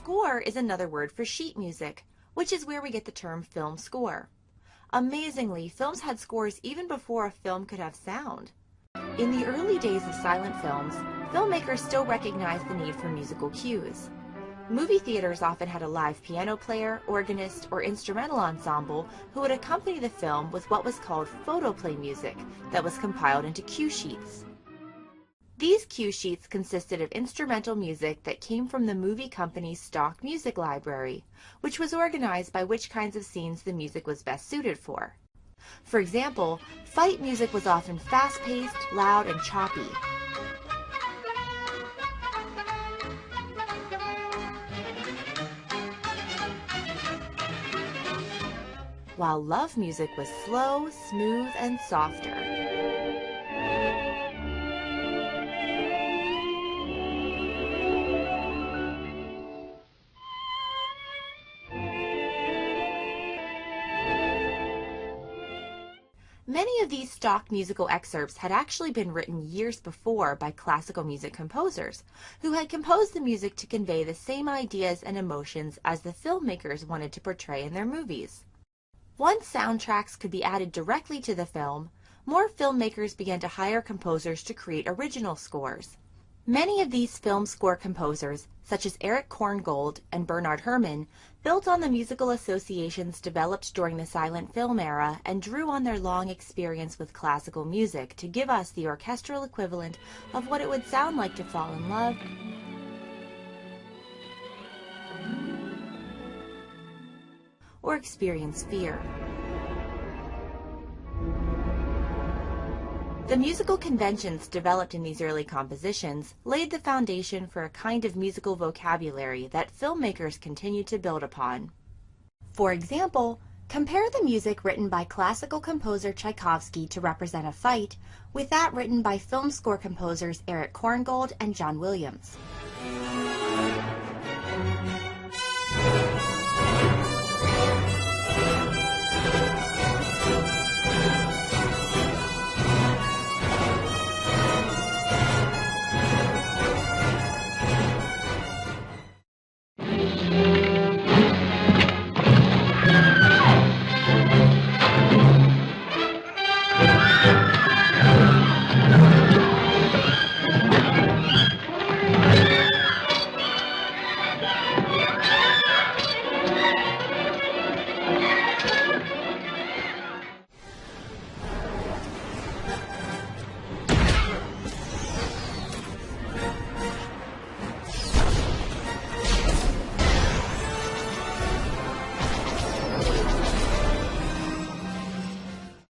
Score is another word for sheet music, which is where we get the term film score. Amazingly, films had scores even before a film could have sound. In the early days of silent films, filmmakers still recognized the need for musical cues. Movie theaters often had a live piano player, organist, or instrumental ensemble who would accompany the film with what was called photoplay music that was compiled into cue sheets. These cue sheets consisted of instrumental music that came from the movie company's stock music library, which was organized by which kinds of scenes the music was best suited for. For example, fight music was often fast-paced, loud, and choppy. While love music was slow, smooth, and softer. Many of these stock musical excerpts had actually been written years before by classical music composers, who had composed the music to convey the same ideas and emotions as the filmmakers wanted to portray in their movies. Once soundtracks could be added directly to the film, more filmmakers began to hire composers to create original scores. Many of these film score composers, such as Erich Korngold and Bernard Herrmann, built on the musical associations developed during the silent film era and drew on their long experience with classical music to give us the orchestral equivalent of what it would sound like to fall in love, or experience fear. The musical conventions developed in these early compositions laid the foundation for a kind of musical vocabulary that filmmakers continue to build upon. For example, compare the music written by classical composer Tchaikovsky to represent a fight with that written by film score composers Erich Korngold and John Williams.